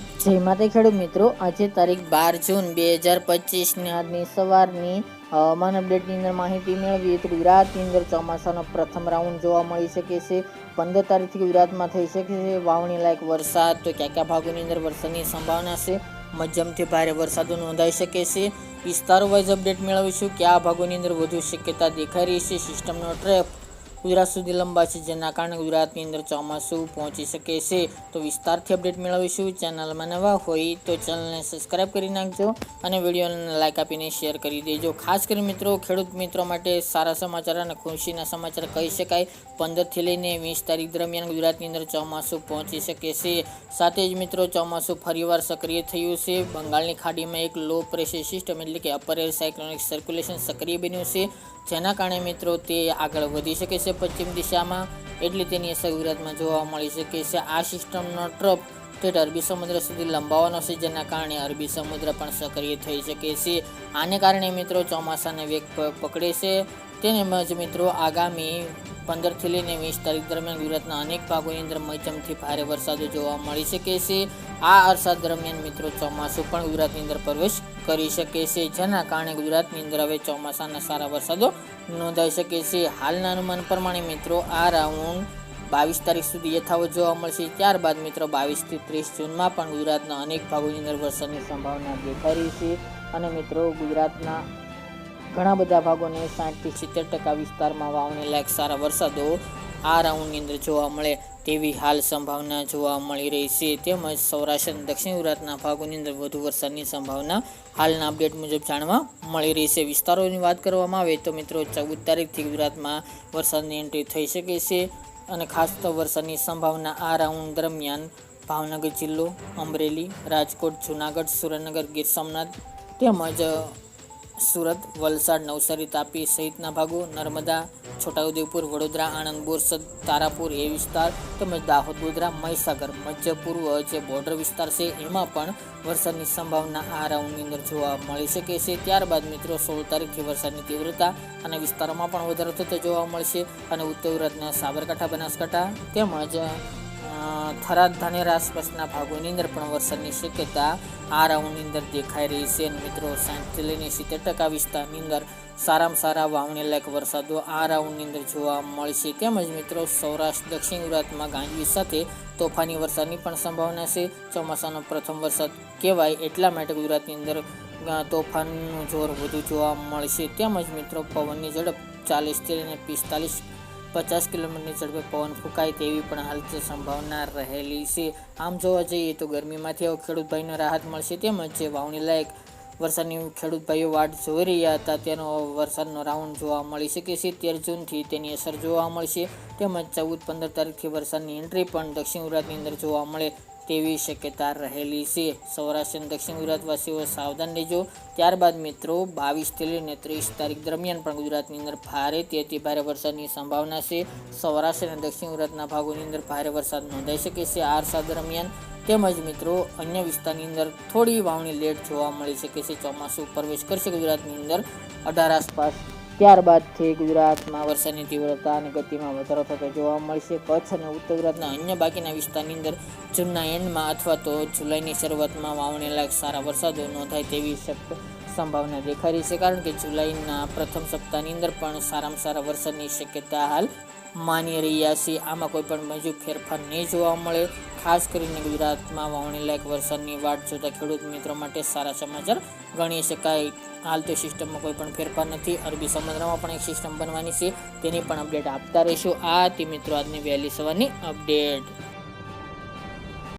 જય માતા ખેડૂત મિત્રો, આજે તારીખ 12 જૂન 2025 આજની સવારની હવામાન અપડેટની અંદર માહિતી મેળવીએ તો ગુજરાતની અંદર ચોમાસાનો પ્રથમ રાઉન્ડ જોવા મળી શકે છે. 15 તારીખથી ગુજરાતમાં થઈ શકે છે વાવણી લાયક વરસાદ. તો કયા ભાગોની અંદર વરસાદની સંભાવના છે, મધ્યમથી ભારે વરસાદો નોંધાઈ શકે છે. વિસ્તારો વાઇઝ અપડેટ મેળવીશું. કયા ભાગોની અંદર વધુ શક્યતા દેખાઈ રહી છે. સિસ્ટમનો ટ્રેપ ગુજરાત સુધી લંબાશે, જેના કારણે ગુજરાતની અંદર ચોમાસું પહોંચી શકે છે. તો વિસ્તારથી અપડેટ મેળવીશું. ચેનલમાં નવા હોય તો ચેનલને સબસ્ક્રાઈબ કરી નાખજો અને વિડીયોને લાઇક આપીને શેર કરી દેજો. ખાસ કરી મિત્રો, ખેડૂત મિત્રો માટે સારા સમાચાર અને ખુશીના સમાચાર કહી શકાય. 15થી લઈને 20 તારીખ દરમિયાન ગુજરાતની અંદર ચોમાસું પહોંચી શકે છે. સાથે જ મિત્રો, ચોમાસું ફરીવાર સક્રિય થયું છે. બંગાળની ખાડીમાં એક લો પ્રેશર સિસ્ટમ એટલે કે અપર એર સાયક્લોનિક સર્ક્યુલેશન સક્રિય બન્યું છે, જેના કારણે મિત્રો તે આગળ વધી શકે છે પશ્ચિમ દિશામાં, એટલે તેની અસર ગુજરાતમાં જોવા મળી શકે છે. આ સિસ્ટમનો ટ્રપ ઠેઠ અરબી સમુદ્ર સુધી લંબાવવાનો છે, જેના કારણે અરબી સમુદ્ર પણ સક્રિય થઈ શકે છે. આને કારણે મિત્રો ચોમાસાને વેગ પકડે છે. તેમજ મિત્રો, આગામી 15થી લઈને 20 તારીખ દરમિયાન ગુજરાતના અનેક ભાગોની અંદર મધ્યમથી ભારે વરસાદો જોવા મળી શકે છે. આ અરસાદ દરમિયાન મિત્રો ચોમાસું પણ ગુજરાતની અંદર પ્રવેશ કરી શકે છે, જેના કારણે ગુજરાતની અંદર હવે ચોમાસાના સારા વરસાદો નોંધાઈ શકે છે. હાલના અનુમાન પ્રમાણે મિત્રો આ રાઉન્ડ 22 તારીખ સુધી યથાવત જોવા મળશે. ત્યારબાદ મિત્રો 22 થી 30 જૂનમાં પણ ગુજરાતના અનેક ભાગોની અંદર વરસાદની સંભાવના દેખાઈ રહી છે. અને મિત્રો, ગુજરાતના ઘણા બધા ભાગોને 60 થી 70% વિસ્તારમાં વાવણી લાયક સારા વરસાદો આ રાઉન્ડની અંદર જોવા મળે તેવી હાલ સંભાવના જોવા મળી રહી છે. તેમજ સૌરાષ્ટ્ર અને દક્ષિણ ગુજરાતના ભાગોની અંદર વધુ વરસાદની સંભાવના હાલના અપડેટ મુજબ જાણવા મળી રહી છે. વિસ્તારોની વાત કરવામાં આવે તો મિત્રો 14 તારીખથી ગુજરાતમાં વરસાદની એન્ટ્રી થઈ શકે છે. અને ખાસ તો વરસાદની સંભાવના આ રાઉન્ડ દરમિયાન ભાવનગર જિલ્લો, અમરેલી, રાજકોટ, જૂનાગઢ, સુરેન્દ્રનગર, ગીર સોમનાથ તેમજ સુરત, વલસાડ, નવસારી, તાપી સહિતના ભાગો, નર્મદા, છોટાઉદેપુર, વડોદરા, આણંદ, બોરસદ, તારાપુર એ વિસ્તાર તેમજ દાહોદ, ગોધરા, મહીસાગર, મધ્ય પૂર્વ જે બોર્ડર વિસ્તાર છે એમાં પણ વરસાદની સંભાવના આ રાઉન્ડની અંદર જોવા મળી શકે છે. ત્યારબાદ મિત્રો 16 તારીખથી વરસાદની તીવ્રતા અને વિસ્તારોમાં પણ વધારો થતો જોવા મળશે. અને ઉત્તર ગુજરાતના સાબરકાંઠા, બનાસકાંઠા તેમજ થરાદ, ધાનેરા આસપાસના ભાગોની અંદર પણ વરસાદની શક્યતા આ રાઉન્ડની અંદર દેખાઈ રહી છે. મિત્રો 60થી લઈને 70% વિસ્તારની અંદર સારામાં સારા વાવણી લાયક વરસાદો આ રાઉન્ડની અંદર જોવા મળશે. તેમજ મિત્રો સૌરાષ્ટ્ર, દક્ષિણ ગુજરાતમાં ગાજવીજ સાથે તોફાની વરસાદની પણ સંભાવના છે. ચોમાસાનો પ્રથમ વરસાદ કહેવાય એટલા માટે ગુજરાતની અંદર તોફાનનું જોર વધુ જોવા મળશે. તેમજ મિત્રો પવનની ઝડપ 40થી લઈને 50 કિલોમીટરની ઝડપે પવન ફૂંકાય તેવી પણ હાલ સંભાવના રહેલી છે. આમ જોવા જઈએ તો ગરમીમાંથી હવે ખેડૂત ભાઈનો રાહત મળશે. તેમજ જે વાવણી લાયક વરસાદની ખેડૂત ભાઈઓ વાટ જોઈ રહ્યા હતા તેનો વરસાદનો રાઉન્ડ જોવા મળી શકે છે. 13 જૂનથી તેની અસર જોવા મળશે. તેમજ 14-15 તારીખથી વરસાદની એન્ટ્રી પણ દક્ષિણ ગુજરાતની અંદર જોવા મળે તેવી શક્યતા રહેલી છે. સૌરાષ્ટ્ર અને દક્ષિણ ગુજરાતવાસીઓ સાવધાન રહેજો. ત્યારબાદ મિત્રો 22થી લઈને 30 તારીખ દરમિયાન પણ ગુજરાતની અંદર ભારેથી અતિ ભારે વરસાદની સંભાવના છે. સૌરાષ્ટ્ર અને દક્ષિણ ગુજરાતના ભાગોની અંદર ભારે વરસાદ નોંધાઈ શકે છે આ વરસાદ દરમિયાન. તેમજ મિત્રો અન્ય વિસ્તારની અંદર થોડી વાવણી લેટ જોવા મળી શકે છે. ચોમાસું પ્રવેશ કરશે ગુજરાતની અંદર 18 આસપાસ. ત્યારબાદથી ગુજરાતમાં વરસાદની તીવ્રતા અને ગતિમાં વધારો થતો જોવા મળશે. કચ્છ અને ઉત્તર ગુજરાતના અન્ય બાકીના વિસ્તારની અંદર જૂનના એન્ડમાં અથવા તો જુલાઈની શરૂઆતમાં વાવણી લાયક સારા વરસાદો નોંધાય તેવી સંભાવના દેખાઈ રહી છે. કારણ કે જુલાઈના પ્રથમ સપ્તાહની અંદર પણ સારામાં સારા વરસાદની શક્યતા હાલ માની રહ્યા છે. આમાં કોઈ પણ બીજો ફેરફાર નહીં જોવા મળે. ખાસ કરીને ગુજરાતમાં વાવણી લાયક વરસાદની વાટ જોતા ખેડૂત મિત્રો માટે સારા સમાચાર ગણી શકાય. હાલ તો સિસ્ટમમાં કોઈ પણ ફેરફાર નથી. અરબી સમુદ્રમાં પણ એક સિસ્ટમ બનવાની છે, તેની પણ અપડેટ આપતા રહીશું. આ હતી મિત્રો આજની વહેલી સવારની અપડેટ.